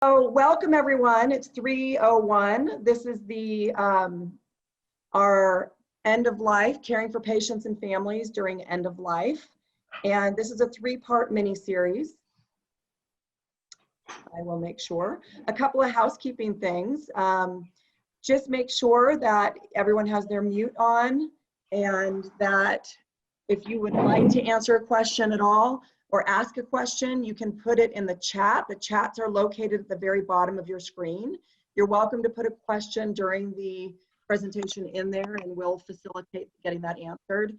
So welcome everyone. It's 3:01. This is the our end of life, caring for patients and families during end of life. And this is a 3-part mini series. I will make sure. A couple of housekeeping things. Just make sure that everyone has their mute on, and that if you would like to answer a question at all or ask a question, you can put it in the chat. The chats are located at the very bottom of your screen. You're welcome to put a question during the presentation in there, and we'll facilitate getting that answered.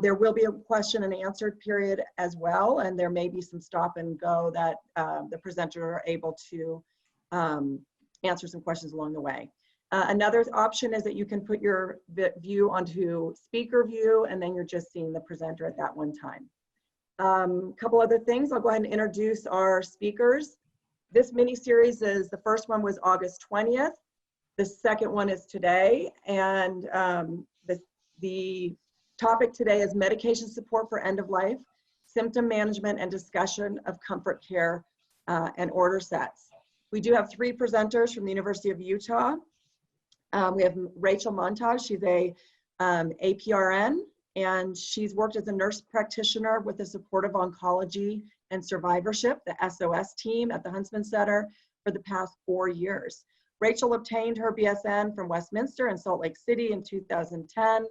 There will be a question and answer period as well, and there may be some stop and go that the presenter are able to answer some questions along the way. Another option is that you can put your view onto speaker view, and then you're just seeing the presenter at that one time. Couple other things. I'll go ahead and introduce our speakers. This mini series is, the first one was August 20th. The second one is today, and the topic today is medication support for end of life, symptom management, and discussion of comfort care and order sets. We do have 3 presenters from the University of Utah. We have Rachel Montague. She's a APRN, and she's worked as a nurse practitioner with the supportive oncology and survivorship, the SOS team at the Huntsman Center for the past 4 years. Rachel obtained her BSN from Westminster and Salt Lake City in 2010,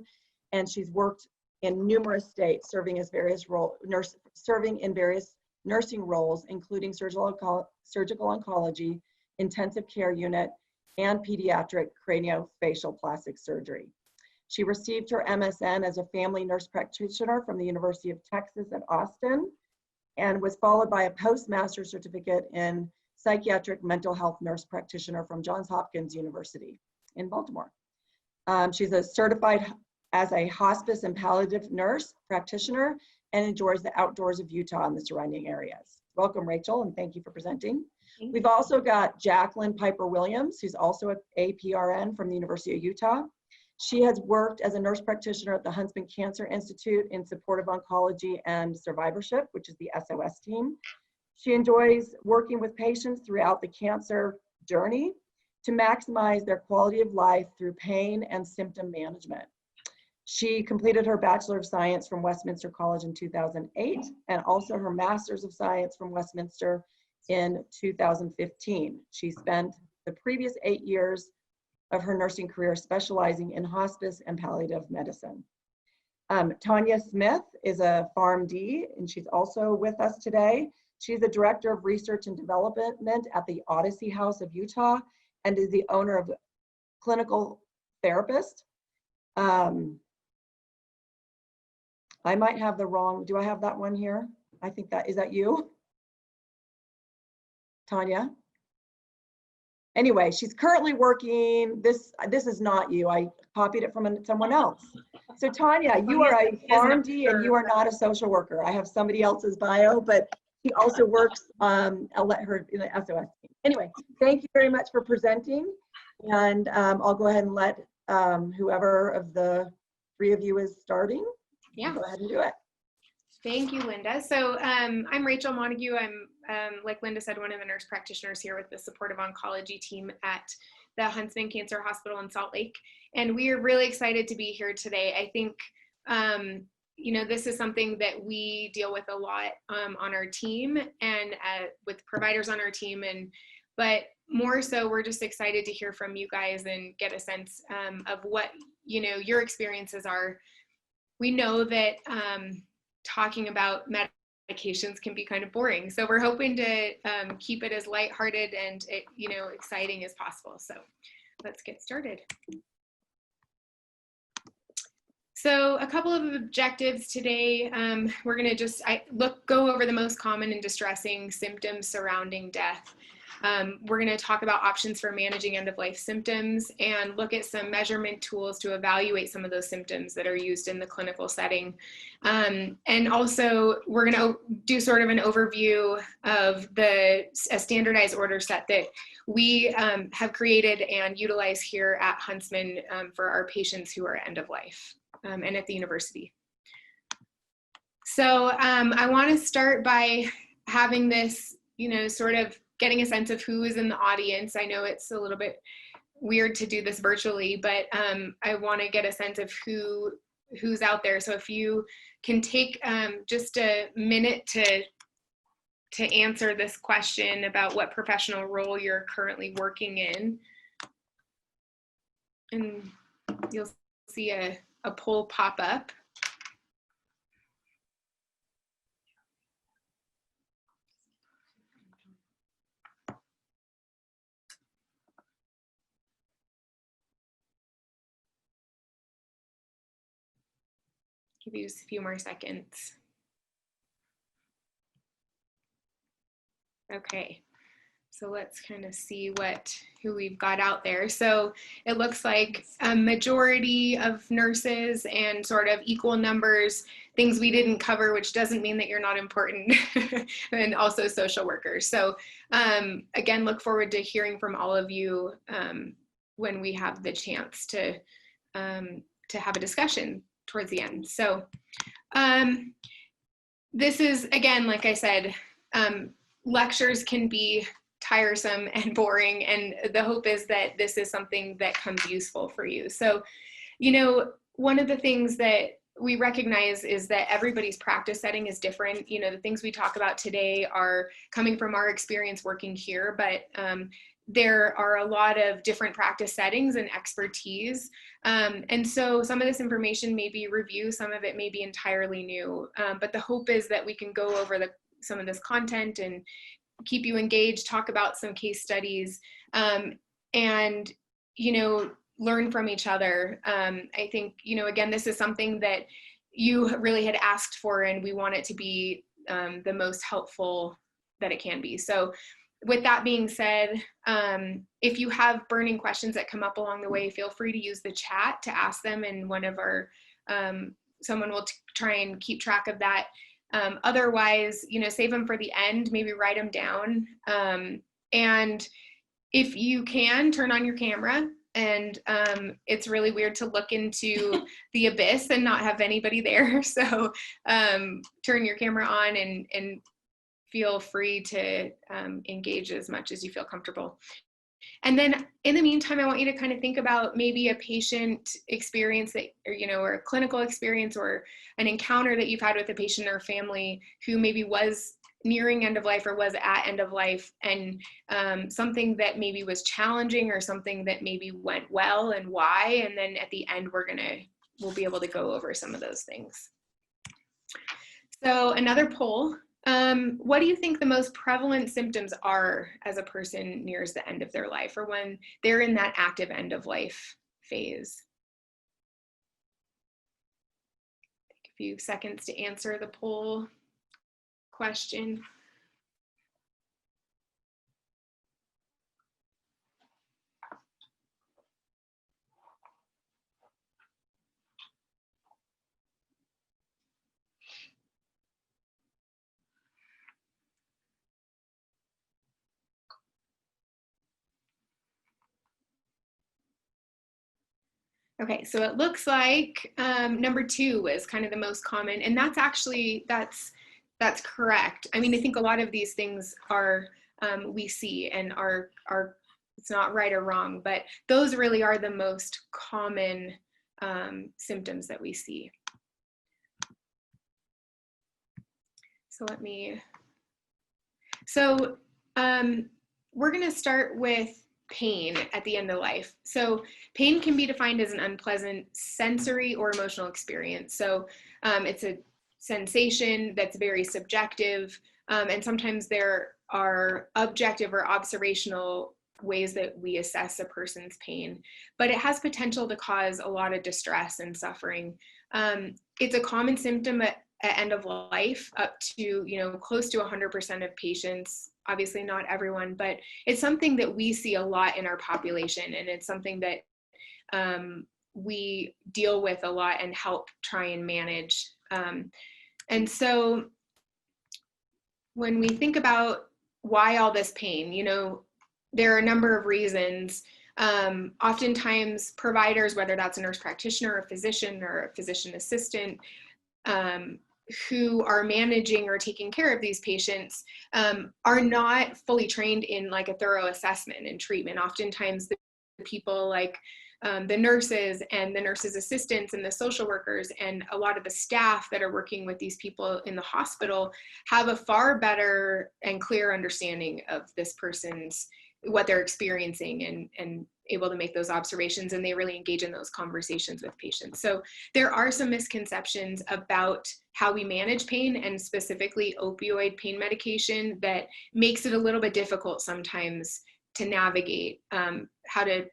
and she's worked in numerous states, serving in various nursing roles, including surgical oncology, intensive care unit, and pediatric craniofacial plastic surgery. She received her MSN as a family nurse practitioner from the University of Texas at Austin, and was followed by a postmaster certificate in psychiatric mental health nurse practitioner from Johns Hopkins University in Baltimore. She's a certified as a hospice and palliative nurse practitioner and enjoys the outdoors of Utah and the surrounding areas. Welcome, Rachel, and thank you for presenting. We've also got Jaclyn Piper-Williams, who's also an APRN from the University of Utah. She has worked as a nurse practitioner at the Huntsman Cancer Institute in supportive oncology and survivorship, which is the SOS team. She enjoys working with patients throughout the cancer journey to maximize their quality of life through pain and symptom management. She completed her Bachelor of Science from Westminster College in 2008, and also her Master's of Science from Westminster in 2015. She spent the previous 8 years of her nursing career specializing in hospice and palliative medicine. Tonya Smith is a PharmD, and she's also with us today. She's the Director of Research and Development at the Odyssey House of Utah, and is the owner of Clinical Therapist. I might have the wrong, do I have that one here? I think that, is that you? Tonya? Anyway, she's currently working, this is not you, I copied it from someone else. So Tonya, you are a PharmD and you are not a social worker. I have somebody else's bio, but she also works, I'll let her in the SOS team. Anyway, thank you very much for presenting, and I'll go ahead and let whoever of the 3 of you is starting. Yeah. Go ahead and do it. Thank you, Linda. So I'm Rachel Montague. I'm, like Linda said, one of the nurse practitioners here with the supportive oncology team at the Huntsman Cancer Hospital in Salt Lake. And we are really excited to be here today. I think, you know, this is something that we deal with a lot on our team and with providers on our team. But more so, we're just excited to hear from you guys and get a sense of what, you know, your experiences are. We know that talking about medications can be kind of boring, so we're hoping to keep it as lighthearted and you know, exciting as possible. So let's get started. So a couple of objectives today. We're going to just go over the most common and distressing symptoms surrounding death. We're going to talk about options for managing end-of-life symptoms and look at some measurement tools to evaluate some of those symptoms that are used in the clinical setting. And also, we're going to do sort of an overview of a standardized order set that we have created and utilize here at Huntsman for our patients who are end-of-life and at the university. So I want to start by having this, you know, sort of getting a sense of who is in the audience. I know it's a little bit weird to do this virtually, but I want to get a sense of who's out there. So if you can take just a minute to answer this question about what professional role you're currently working in, and you'll see a poll pop up. Give you just a few more seconds. Okay, so let's kind of see who we've got out there. So it looks like a majority of nurses and sort of equal numbers, things we didn't cover, which doesn't mean that you're not important, and also social workers. So again, look forward to hearing from all of you when we have the chance to have a discussion towards the end. So this is, again, like I said, lectures can be tiresome and boring, and the hope is that this is something that comes useful for you. So, you know, one of the things that we recognize is that everybody's practice setting is different. You know, the things we talk about today are coming from our experience working here, but there are a lot of different practice settings and expertise. And so some of this information may be review, some of it may be entirely new, but the hope is that we can go over some of this content and keep you engaged, talk about some case studies, and, you know, learn from each other. I think, you know, again, this is something that you really had asked for, and we want it to be the most helpful that it can be. So with that being said, if you have burning questions that come up along the way, feel free to use the chat to ask them, and one of our, someone will try and keep track of that. Otherwise, you know, save them for the end, maybe write them down. And if you can, turn on your camera. And it's really weird to look into the abyss and not have anybody there. So turn your camera on and feel free to engage as much as you feel comfortable. And then in the meantime, I want you to kind of think about maybe a patient experience that, or, you know, or a clinical experience or an encounter that you've had with a patient or family who maybe was nearing end of life or was at end of life, and something that maybe was challenging or something that maybe went well and why. And then at the end, we'll be able to go over some of those things. So another poll. What do you think the most prevalent symptoms are as a person nears the end of their life, or when they're in that active end of life phase? Take a few seconds to answer the poll question. Okay, so it looks like number 2 is kind of the most common, and that's actually, that's correct. I mean, I think a lot of these things are, we see and are, it's not right or wrong, but those really are the most common symptoms that we see. So we're gonna start with pain at the end of life. So pain can be defined as an unpleasant sensory or emotional experience. So it's a sensation that's very subjective, and sometimes there are objective or observational ways that we assess a person's pain, but it has potential to cause a lot of distress and suffering. It's a common symptom at end of life, up to, you know, close to 100% of patients. Obviously not everyone, but it's something that we see a lot in our population, and it's something that we deal with a lot and help try and manage. And so when we think about why all this pain, you know, there are a number of reasons. Oftentimes providers, whether that's a nurse practitioner, a physician, or a physician assistant, who are managing or taking care of these patients are not fully trained in like a thorough assessment and treatment. Oftentimes the people like the nurses and the nurses' assistants and the social workers and a lot of the staff that are working with these people in the hospital have a far better and clear understanding of this person's, what they're experiencing, and able to make those observations, and they really engage in those conversations with patients. So there are some misconceptions about how we manage pain, and specifically opioid pain medication, that makes it a little bit difficult sometimes to navigate how to,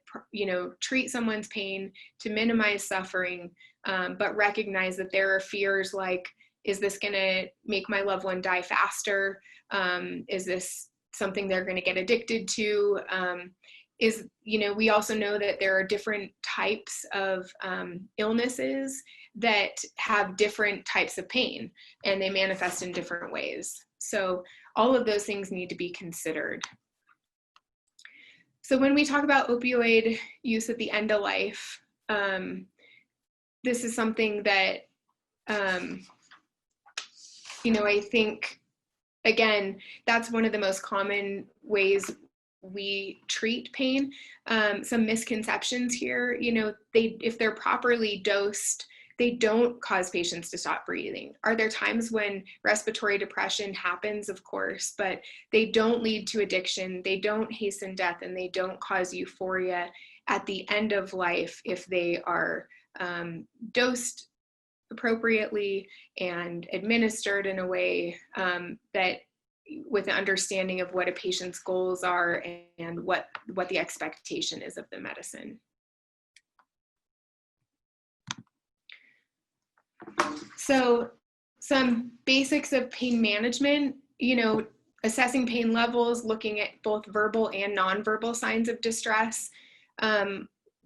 treat someone's pain, to minimize suffering, but recognize that there are fears like, is this gonna make my loved one die faster? Is this something they're gonna get addicted to? We also know that there are different types of illnesses that have different types of pain, and they manifest in different ways. So all of those things need to be considered. So when we talk about opioid use at the end of life, this is something that, I think, again, that's one of the most common ways we treat pain. Some misconceptions here, if they're properly dosed, they don't cause patients to stop breathing. Are there times when respiratory depression happens? Of course, but they don't lead to addiction, they don't hasten death, and they don't cause euphoria at the end of life if they are dosed appropriately and administered in a way that with an understanding of what a patient's goals are and what the expectation is of the medicine. So some basics of pain management, assessing pain levels, looking at both verbal and nonverbal signs of distress,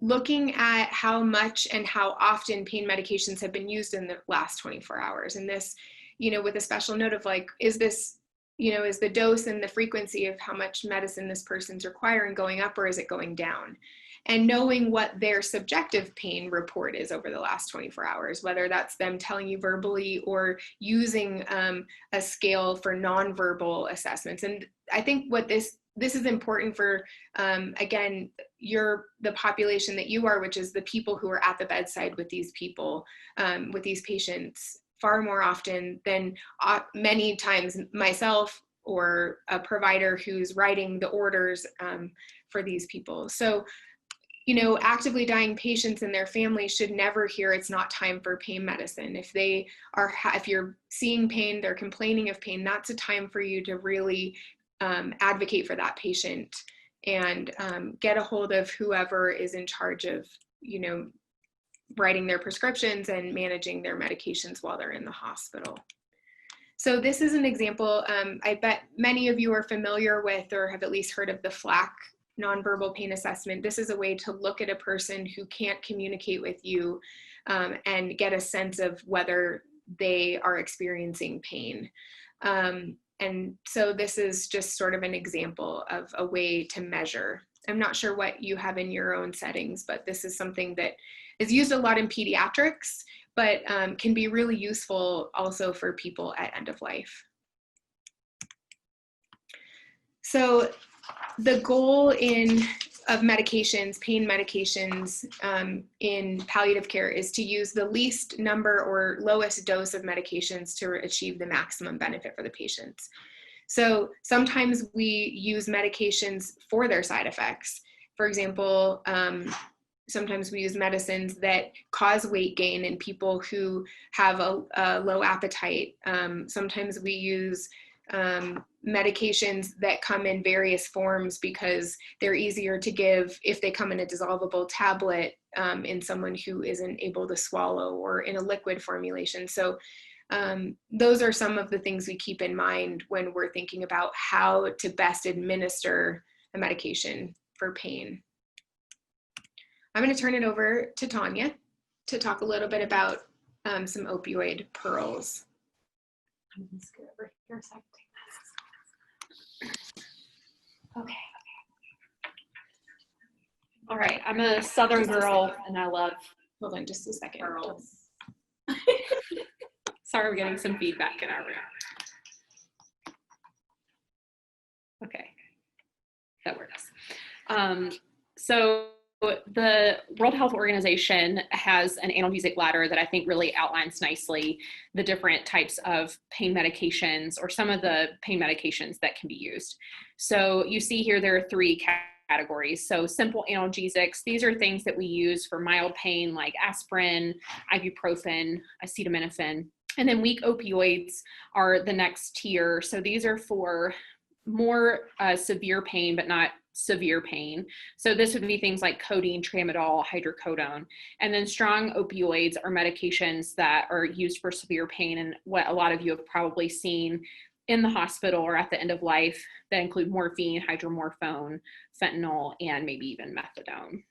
looking at how much and how often pain medications have been used in the last 24 hours. And this, with a special note of like, is this, is the dose and the frequency of how much medicine this person's requiring going up, or is it going down? And knowing what their subjective pain report is over the last 24 hours, whether that's them telling you verbally or using a scale for nonverbal assessments. And I think what this is important for, again, the population that you are, which is the people who are at the bedside with these people, with these patients, far more often than many times myself or a provider who's writing the orders for these people. So, actively dying patients and their families should never hear it's not time for pain medicine. If you're seeing pain, they're complaining of pain, that's a time for you to really advocate for that patient and get a hold of whoever is in charge of, writing their prescriptions and managing their medications while they're in the hospital. So this is an example. I bet many of you are familiar with or have at least heard of the FLAC nonverbal pain assessment. This is a way to look at a person who can't communicate with you and get a sense of whether they are experiencing pain. And so this is just sort of an example of a way to measure. I'm not sure what you have in your own settings, but this is something that is used a lot in pediatrics, but can be really useful also for people at end of life. So the goal of medications, pain medications in palliative care is to use the least number or lowest dose of medications to achieve the maximum benefit for the patients. So sometimes we use medications for their side effects. For example, sometimes we use medicines that cause weight gain in people who have a low appetite. Sometimes we use medications that come in various forms because they're easier to give if they come in a dissolvable tablet in someone who isn't able to swallow, or in a liquid formulation. So those are some of the things we keep in mind when we're thinking about how to best administer a medication for pain. I'm going to turn it over to Tonya to talk a little bit about some opioid pearls. I'm going to scoot over here a second. Okay. All right, I'm a Southern girl and I love, Hold on just a second. pearls. Sorry, we're getting some feedback in our room. Okay, that works. So the World Health Organization has an analgesic ladder that I think really outlines nicely the different types of pain medications, or some of the pain medications that can be used. So you see here there are 3 categories. So simple analgesics, these are things that we use for mild pain like aspirin, ibuprofen, acetaminophen. And then weak opioids are the next tier. So these are for more severe pain, but not severe pain. So this would be things like codeine, tramadol, hydrocodone. And then strong opioids are medications that are used for severe pain, and what a lot of you have probably seen in the hospital or at the end of life, that include morphine, hydromorphone, fentanyl, and maybe even methadone.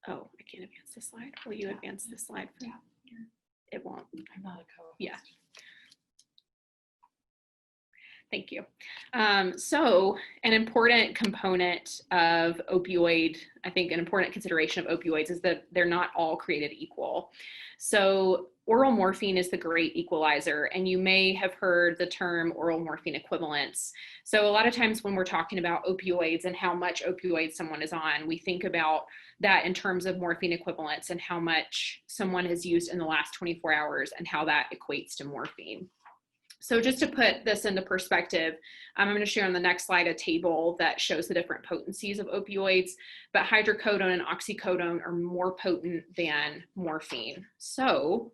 Oh, I can't advance the slide. Will you advance the slide? Yeah. It won't. I'm not a co-host. Yeah. Thank you. So an important component of opioid, I think an important consideration of opioids is that they're not all created equal. So oral morphine is the great equalizer, and you may have heard the term oral morphine equivalence. So a lot of times when we're talking about opioids and how much opioid someone is on, we think about that in terms of morphine equivalence and how much someone has used in the last 24 hours and how that equates to morphine. So just to put this into perspective, I'm going to share on the next slide a table that shows the different potencies of opioids, but hydrocodone and oxycodone are more potent than morphine. So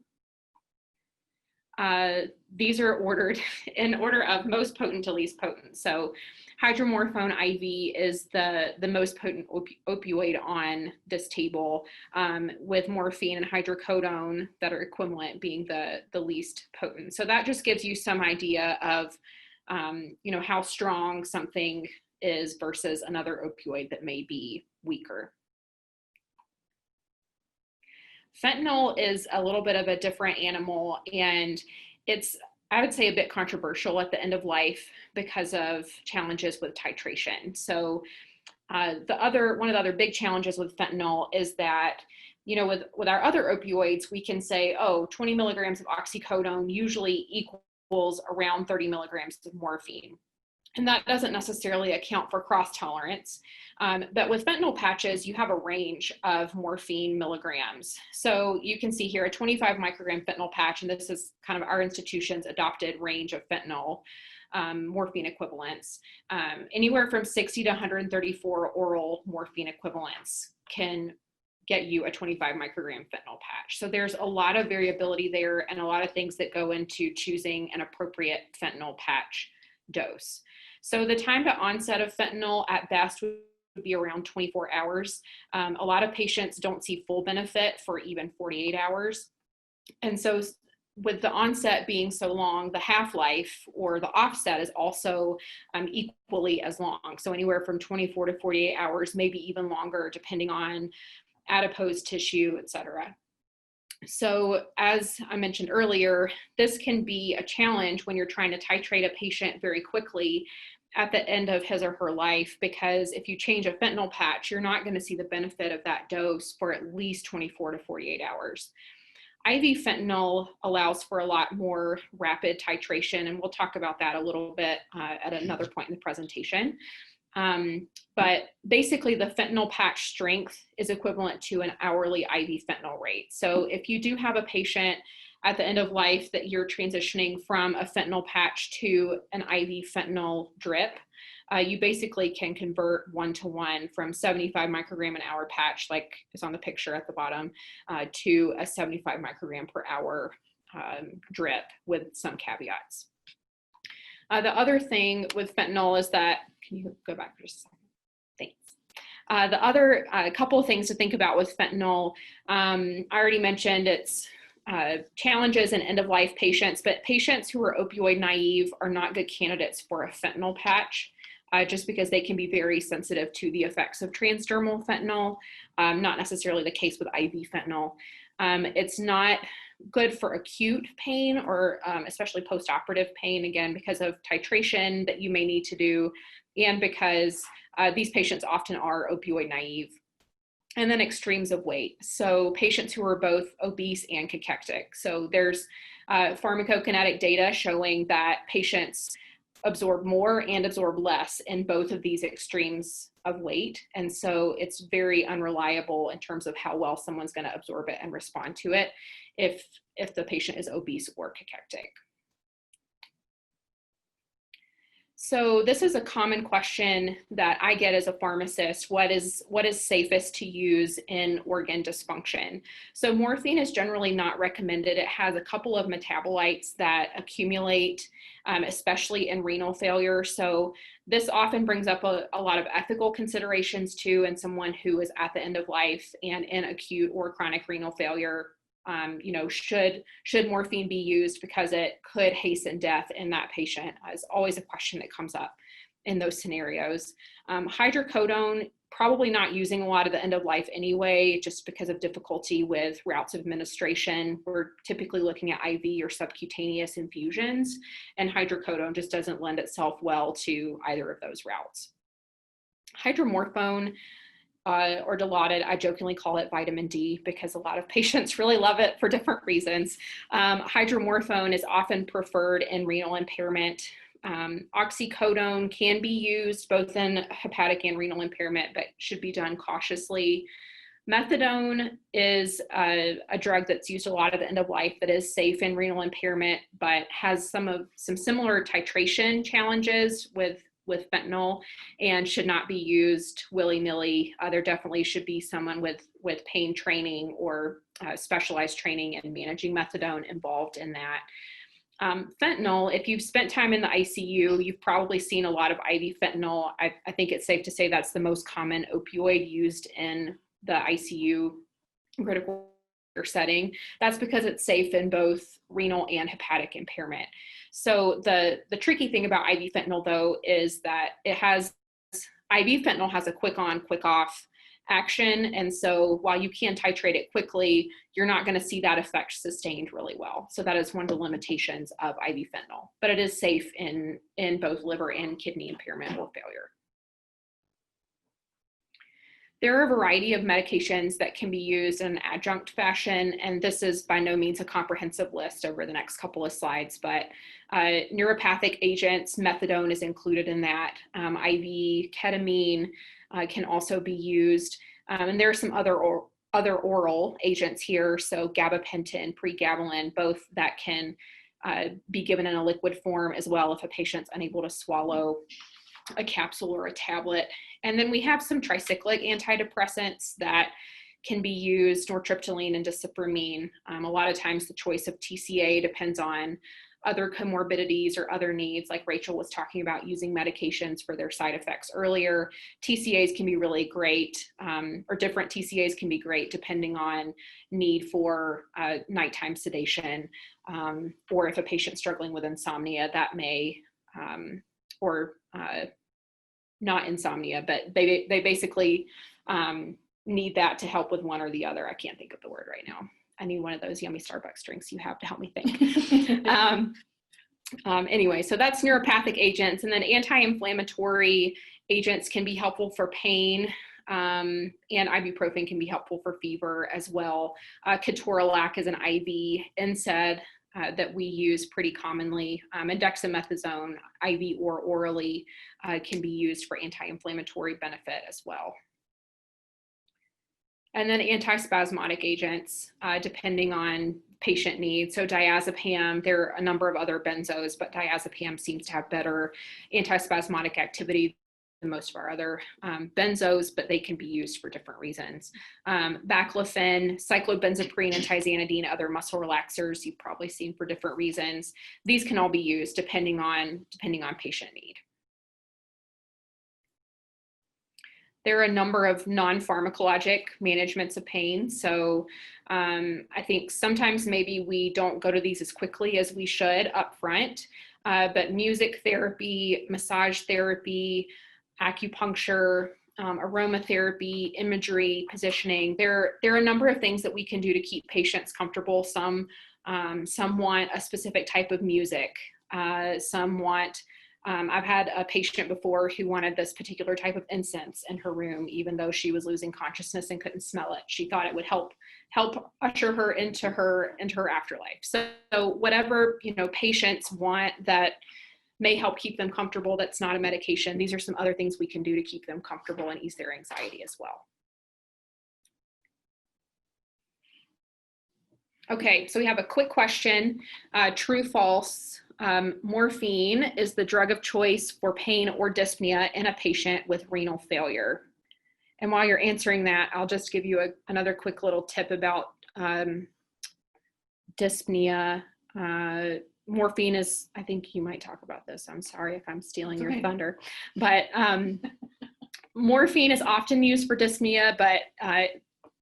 these are ordered in order of most potent to least potent. So hydromorphone IV is the most potent opioid on this table, with morphine and hydrocodone that are equivalent being the least potent. So that just gives you some idea of how strong something is versus another opioid that may be weaker. Fentanyl is a little bit of a different animal, and it's, I would say, a bit controversial at the end of life because of challenges with titration. So one of the other big challenges with fentanyl is that, with our other opioids, we can say, 20 milligrams of oxycodone usually equals around 30 milligrams of morphine. And that doesn't necessarily account for cross tolerance. But with fentanyl patches, you have a range of morphine milligrams. So you can see here a 25 microgram fentanyl patch, and this is kind of our institution's adopted range of fentanyl morphine equivalents. Anywhere from 60 to 134 oral morphine equivalents can get you a 25 microgram fentanyl patch. So there's a lot of variability there and a lot of things that go into choosing an appropriate fentanyl patch dose. So the time to onset of fentanyl at best would be around 24 hours. A lot of patients don't see full benefit for even 48 hours. And so with the onset being so long, the half-life or the offset is also equally as long. So anywhere from 24 to 48 hours, maybe even longer, depending on adipose tissue, et cetera. So as I mentioned earlier, this can be a challenge when you're trying to titrate a patient very quickly at the end of his or her life, because if you change a fentanyl patch, you're not going to see the benefit of that dose for at least 24 to 48 hours. IV fentanyl allows for a lot more rapid titration, and we'll talk about that a little bit at another point in the presentation. But basically the fentanyl patch strength is equivalent to an hourly IV fentanyl rate. So if you do have a patient at the end of life that you're transitioning from a fentanyl patch to an IV fentanyl drip, you basically can convert 1-to-1 from 75 microgram an hour patch, like is on the picture at the bottom, to a 75 microgram per hour drip with some caveats. The other thing with fentanyl is that, can you go back for just a second? Thanks. The other couple of things to think about with fentanyl, I already mentioned its challenges in end-of-life patients, but patients who are opioid naive are not good candidates for a fentanyl patch, just because they can be very sensitive to the effects of transdermal fentanyl, not necessarily the case with IV fentanyl. It's not good for acute pain or especially post-operative pain, again, because of titration that you may need to do, and because these patients often are opioid naive. And then extremes of weight. So patients who are both obese and cachectic. So there's pharmacokinetic data showing that patients absorb more and absorb less in both of these extremes of weight. And so it's very unreliable in terms of how well someone's going to absorb it and respond to it if the patient is obese or cachectic. So this is a common question that I get as a pharmacist. What is safest to use in organ dysfunction? So morphine is generally not recommended. It has a couple of metabolites that accumulate, especially in renal failure. So this often brings up a lot of ethical considerations too in someone who is at the end of life and in acute or chronic renal failure. Should morphine be used because it could hasten death in that patient is always a question that comes up in those scenarios. Hydrocodone, probably not using a lot of the end of life anyway, just because of difficulty with routes of administration. We're typically looking at IV or subcutaneous infusions, and hydrocodone just doesn't lend itself well to either of those routes. Hydromorphone, or Dilaudid, I jokingly call it vitamin D because a lot of patients really love it for different reasons. Hydromorphone is often preferred in renal impairment. Oxycodone can be used both in hepatic and renal impairment, but should be done cautiously. Methadone is a drug that's used a lot at the end of life that is safe in renal impairment, but has some similar titration challenges with fentanyl and should not be used willy-nilly. There definitely should be someone with pain training or specialized training in managing methadone involved in that. Fentanyl, if you've spent time in the ICU, you've probably seen a lot of IV fentanyl. I think it's safe to say that's the most common opioid used in the ICU critical care setting. That's because it's safe in both renal and hepatic impairment. So the tricky thing about IV fentanyl, though, is that IV fentanyl has a quick on, quick off action. And so while you can titrate it quickly, you're not going to see that effect sustained really well. So that is one of the limitations of IV fentanyl, but it is safe in both liver and kidney impairment or failure. There are a variety of medications that can be used in an adjunct fashion, and this is by no means a comprehensive list over the next couple of slides, but neuropathic agents, methadone is included in that. IV ketamine can also be used, and there are some other oral agents here, so gabapentin, pregabalin, both that can be given in a liquid form as well if a patient's unable to swallow a capsule or a tablet. And then we have some tricyclic antidepressants that can be used, nortriptyline and desipramine. A lot of times the choice of TCA depends on other comorbidities or other needs, like Rachel was talking about using medications for their side effects earlier. TCAs can be really great, or different TCAs can be great depending on need for nighttime sedation, or if a patient's struggling with insomnia, that may, not insomnia, but they basically need that to help with one or the other. I can't think of the word right now. I need one of those yummy Starbucks drinks you have to help me think. Anyway, so that's neuropathic agents. And then anti-inflammatory agents can be helpful for pain, and ibuprofen can be helpful for fever as well. Ketorolac is an IV NSAID that we use pretty commonly, and dexamethasone, IV or orally, can be used for anti-inflammatory benefit as well. And then antispasmodic agents, depending on patient needs. So diazepam, there are a number of other benzos, but diazepam seems to have better antispasmodic activity than most of our other benzos, but they can be used for different reasons. Baclofen, cyclobenzaprine, and tizanidine, other muscle relaxers you've probably seen for different reasons. These can all be used depending on patient need. There are a number of non-pharmacologic managements of pain. So I think sometimes maybe we don't go to these as quickly as we should up front, but music therapy, massage therapy, acupuncture, aromatherapy, imagery, positioning. There are a number of things that we can do to keep patients comfortable. Some want a specific type of music. Some want I've had a patient before who wanted this particular type of incense in her room, even though she was losing consciousness and couldn't smell it. She thought it would help usher her into her afterlife. So whatever, patients want that may help keep them comfortable, that's not a medication. These are some other things we can do to keep them comfortable and ease their anxiety as well. Okay, so we have a quick question, true, false. Morphine is the drug of choice for pain or dyspnea in a patient with renal failure. And while you're answering that, I'll just give you another quick little tip about dyspnea. Morphine is, I think you might talk about this. I'm sorry if I'm stealing your thunder, but morphine is often used for dyspnea, but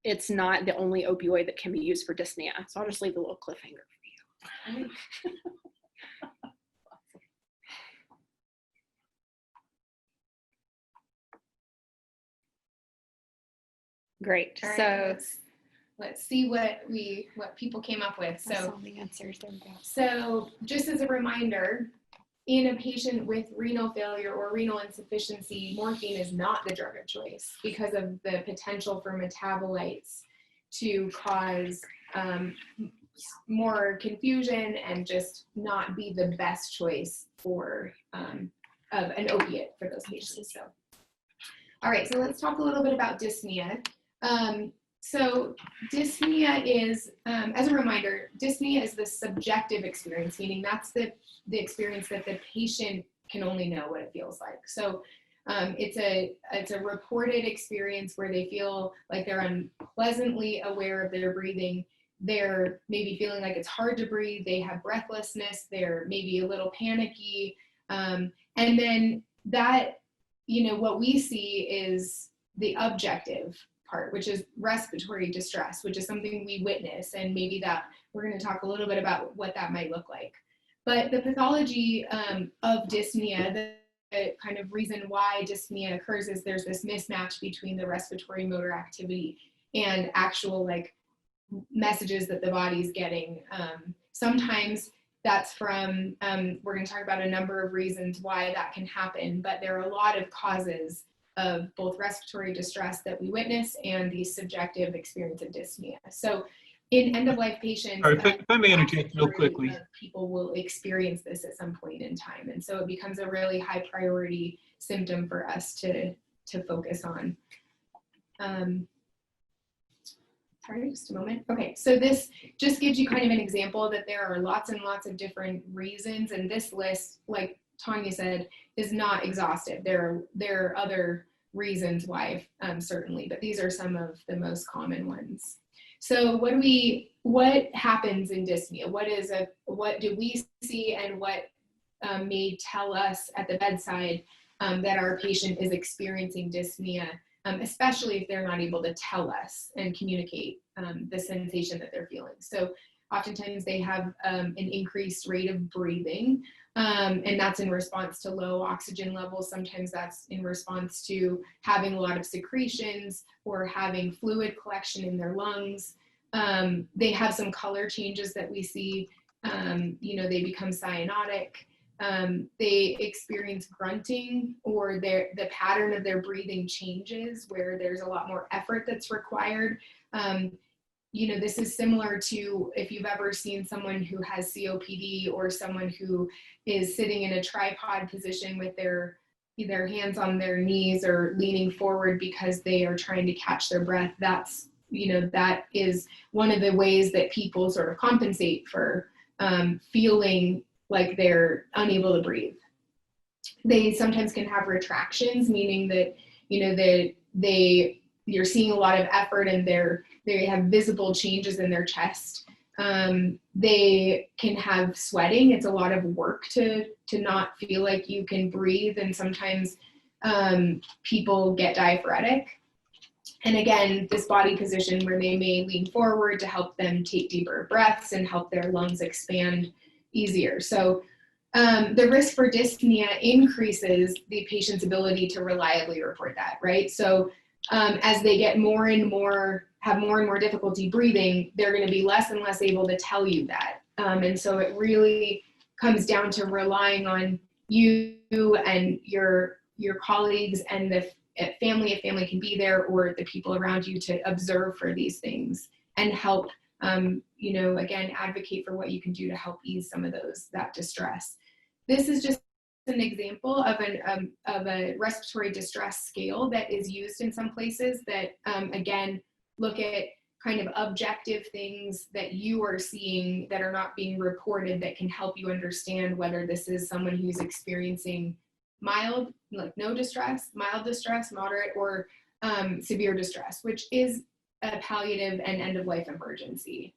it's not the only opioid that can be used for dyspnea. So I'll just leave a little cliffhanger for you. Great. All right, So let's see what people came up with. So the answers. There we go. So just as a reminder, in a patient with renal failure or renal insufficiency, morphine is not the drug of choice because of the potential for metabolites to cause more confusion and just not be the best choice for of an opiate for those patients. So, all right, so let's talk a little bit about dyspnea. So dyspnea is, as a reminder, dyspnea is the subjective experience, meaning that's the experience that the patient can only know what it feels like. So it's a reported experience where they feel like they're unpleasantly aware of their breathing. They're maybe feeling like it's hard to breathe. They have breathlessness. They're maybe a little panicky. And then that, what we see is the objective part, which is respiratory distress, which is something we witness, and maybe that we're going to talk a little bit about what that might look like. But the pathology of dyspnea, the kind of reason why dyspnea occurs is there's this mismatch between the respiratory motor activity and actual messages that the body's getting. Sometimes that's from, we're going to talk about a number of reasons why that can happen, but there are a lot of causes of both respiratory distress that we witness and the subjective experience of dyspnea. So in end-of-life patients, if I may interject real quickly, people will experience this at some point in time. And so it becomes a really high priority symptom for us to focus on. Sorry, just a moment. Okay, so this just gives you kind of an example that there are lots and lots of different reasons, and this list, like Tonya said, is not exhaustive. There are other reasons why, certainly, but these are some of the most common ones. So what happens in dyspnea? What do we see, and what may tell us at the bedside that our patient is experiencing dyspnea, especially if they're not able to tell us and communicate the sensation that they're feeling. So oftentimes they have an increased rate of breathing, and that's in response to low oxygen levels. Sometimes that's in response to having a lot of secretions or having fluid collection in their lungs. They have some color changes that we see. They become cyanotic. They experience grunting, or the pattern of their breathing changes where there's a lot more effort that's required. This is similar to if you've ever seen someone who has COPD, or someone who is sitting in a tripod position with their hands on their knees or leaning forward because they are trying to catch their breath. That's, that is one of the ways that people sort of compensate for feeling like they're unable to breathe. They sometimes can have retractions, meaning that, you're seeing a lot of effort and they have visible changes in their chest. They can have sweating. It's a lot of work to not feel like you can breathe. And sometimes people get diaphoretic. And again, this body position where they may lean forward to help them take deeper breaths and help their lungs expand easier. So the risk for dyspnea increases the patient's ability to reliably report that, right? So as they get have more and more difficulty breathing, they're going to be less and less able to tell you that. And so it really comes down to relying on you and your colleagues and the family, if family can be there, or the people around you, to observe for these things and help, you know, again, advocate for what you can do to help ease some of that distress. This is just an example of a respiratory distress scale that is used in some places that, again, look at kind of objective things that you are seeing that are not being reported that can help you understand whether this is someone who's experiencing mild, like no distress, mild distress, moderate, or severe distress, which is a palliative and end-of-life emergency.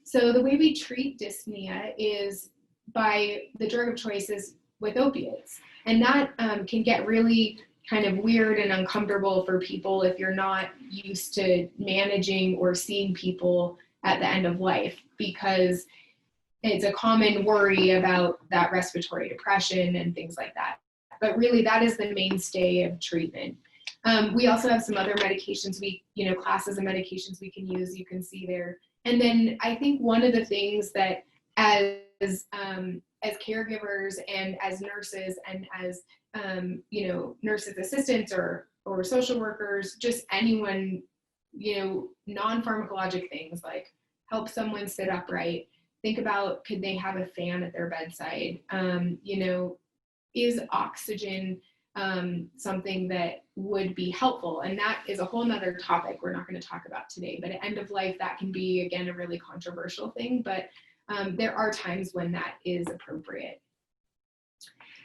So the way we treat dyspnea is by the drug of choice is with opiates. And that can get really kind of weird and uncomfortable for people if you're not used to managing or seeing people at the end of life, because it's a common worry about that respiratory depression and things like that. But really, that is the mainstay of treatment. We also have some other medications, classes of medications we can use, you can see there. And then I think one of the things that as caregivers and as nurses and as, nurses assistants or social workers, just anyone, non-pharmacologic things like help someone sit upright, think about, could they have a fan at their bedside? Is oxygen something that would be helpful? And that is a whole nother topic we're not going to talk about today, but at end of life, that can be, again, a really controversial thing, but there are times when that is appropriate.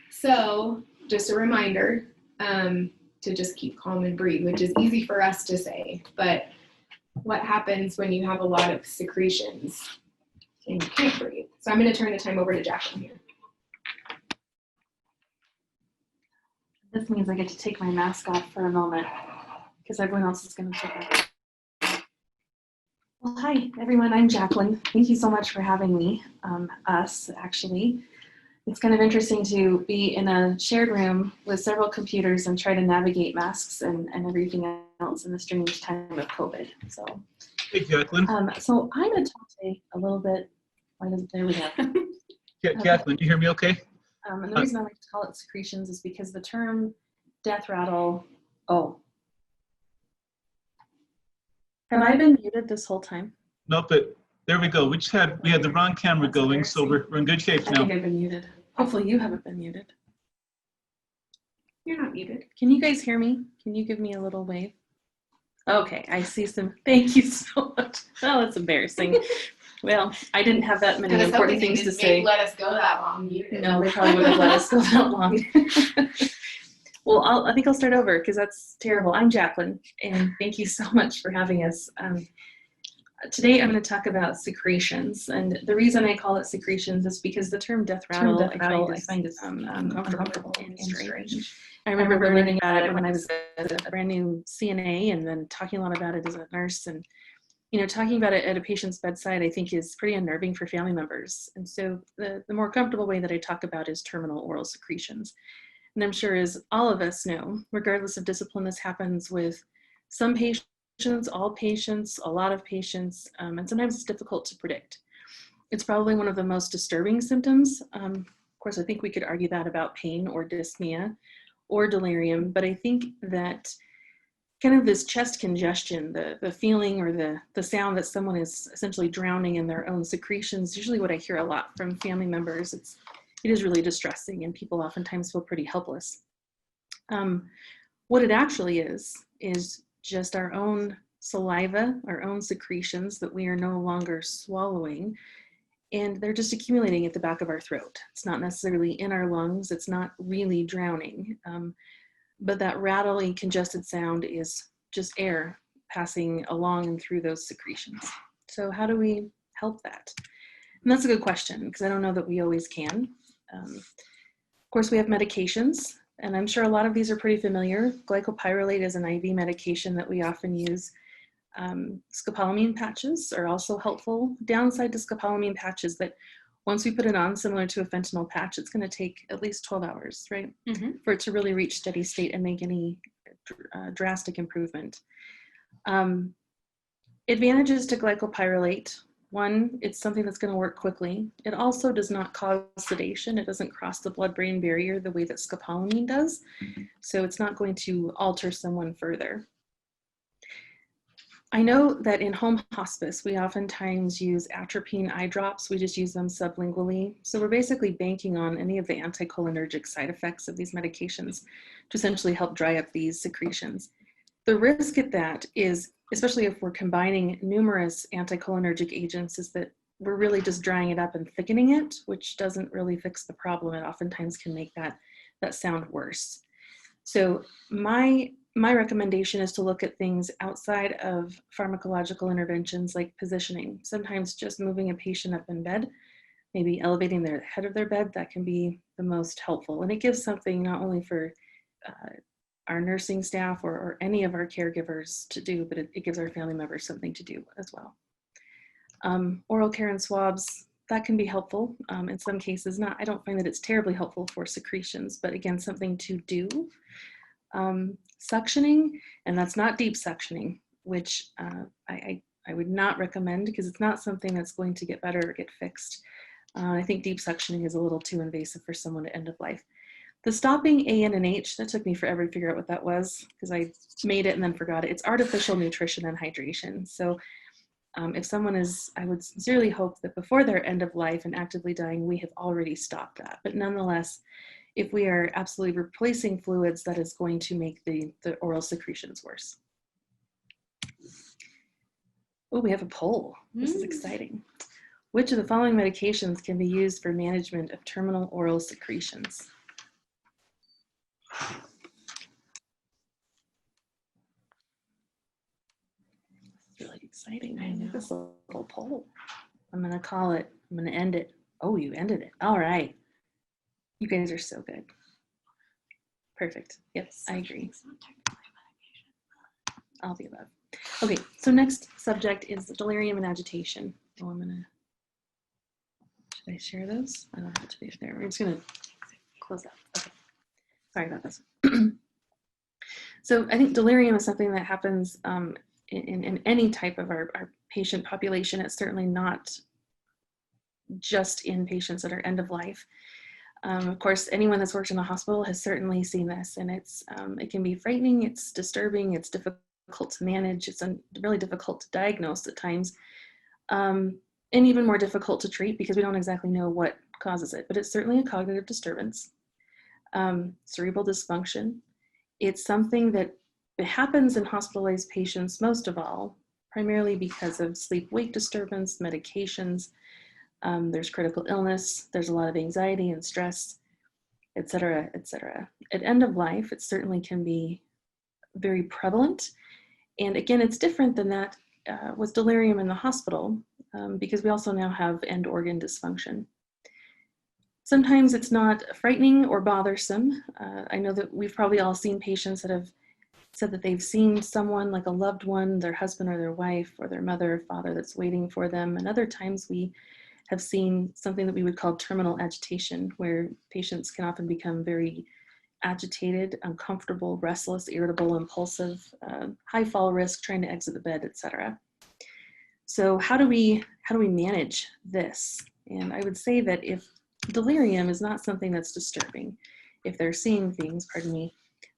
So just a reminder to just keep calm and breathe, which is easy for us to say, but what happens when you have a lot of secretions and you can't breathe? So I'm going to turn the time over to Jaclyn here. This means I get to take my mask off for a moment because everyone else is going to take it. Well, hi, everyone. I'm Jaclyn. Thank you so much for having me, us, actually. It's kind of interesting to be in a shared room with several computers and try to navigate masks and everything else in the strange time of COVID. So, Hey, Jaclyn. So I'm going to talk today a little bit. There we go. Jaclyn, you hear me okay? And the reason I like to call it secretions is because the term death rattle, have I been muted this whole time? No, but there we go. We had the wrong camera going, so we're in good shape I now. think I've been muted. Hopefully you haven't been muted. You're not muted. Can you guys hear me? Can you give me a little wave? Okay, I see some. Thank you so much. Oh, that's embarrassing. Well, I didn't have that many important things to say. Let us go that long. Muted. No, they probably wouldn't have let us go that long. Well, I think I'll start over because that's terrible. I'm Jaclyn, and thank you so much for having us. Today I'm going to talk about secretions, and the reason I call it secretions is because the term death rattle I find is uncomfortable and strange. I remember learning about it when I was a brand new CNA, and then talking a lot about it as a nurse, and talking about it at a patient's bedside I think is pretty unnerving for family members. And so the more comfortable way that I talk about is terminal oral secretions. And I'm sure, as all of us know, regardless of discipline, this happens with some patients, all patients, a lot of patients, and sometimes it's difficult to predict. It's probably one of the most disturbing symptoms. Of course, I think we could argue that about pain or dyspnea or delirium, but I think that kind of this chest congestion, the feeling or the sound that someone is essentially drowning in their own secretions, usually what I hear a lot from family members. It is really distressing, and people oftentimes feel pretty helpless. What it actually is just our own saliva, our own secretions that we are no longer swallowing, and they're just accumulating at the back of our throat. It's not necessarily in our lungs. It's not really drowning. But that rattling, congested sound is just air passing along and through those secretions. So how do we help that? And that's a good question, because I don't know that we always can. Of course, we have medications, and I'm sure a lot of these are pretty familiar. Glycopyrrolate is an IV medication that we often use. Scopolamine patches are also helpful. Downside to scopolamine patches that once we put it on, similar to a fentanyl patch, it's going to take at least 12 hours, right, for it to really reach steady state and make any drastic improvement. Advantages to glycopyrrolate One, it's something that's going to work quickly. It also does not cause sedation. It doesn't cross the blood-brain barrier the way that scopolamine does. So it's not going to alter someone further. I know that in home hospice, we oftentimes use atropine eye drops. We just use them sublingually. So we're basically banking on any of the anticholinergic side effects of these medications to essentially help dry up these secretions. The risk at that is, especially if we're combining numerous anticholinergic agents, is that we're really just drying it up and thickening it, which doesn't really fix the problem. It oftentimes can make that sound worse. So my recommendation is to look at things outside of pharmacological interventions like positioning. Sometimes just moving a patient up in bed, maybe elevating their head of their bed, that can be the most helpful. And it gives something not only for our nursing staff or any of our caregivers to do, but it gives our family members something to do as well. Oral care and swabs, that can be helpful in some cases. I don't find that it's terribly helpful for secretions, but again, something to do. Suctioning, and that's not deep suctioning, which I would not recommend because it's not something that's going to get better or get fixed. I think deep suctioning is a little too invasive for someone at end of life. The stopping A, N, and H, that took me forever to figure out what that was because I made it and then forgot it. It's artificial nutrition and hydration. So if someone is, I would sincerely hope that before their end of life and actively dying, we have already stopped that. But nonetheless, if we are absolutely replacing fluids, that is going to make the oral secretions worse. Oh, we have a poll. This is exciting. Which of the following medications can be used for management of terminal oral secretions? This is really exciting. I know this little poll. I'm going to end it. Oh, you ended it. All right. You guys are so good. Perfect. Yes, I agree. All the above. Okay, so next subject is delirium and agitation. Oh, should I share those? I don't have it to be there. We're just gonna close that. Okay, sorry about this. So I think delirium is something that happens in any type of our patient population. It's certainly not just in patients that are end of life. Of course, anyone that's worked in a hospital has certainly seen this, and it can be frightening, it's disturbing, it's difficult to manage, it's really difficult to diagnose at times, and even more difficult to treat because we don't exactly know what causes it, but it's certainly a cognitive disturbance. Cerebral dysfunction, it's something that happens in hospitalized patients most of all, primarily because of sleep-wake disturbance, medications, there's critical illness, there's a lot of anxiety and stress, et cetera, et cetera. At end of life, it certainly can be very prevalent. And again, it's different than that with delirium in the hospital because we also now have end organ dysfunction. Sometimes it's not frightening or bothersome. I know that we've probably all seen patients that have said that they've seen someone like a loved one, their husband or their wife or their mother or father that's waiting for them. And other times we have seen something that we would call terminal agitation, where patients can often become very agitated, uncomfortable, restless, irritable, impulsive, high fall risk, trying to exit the bed, etc. So how do we manage this? And I would say that if delirium is not something that's disturbing, if they're seeing things,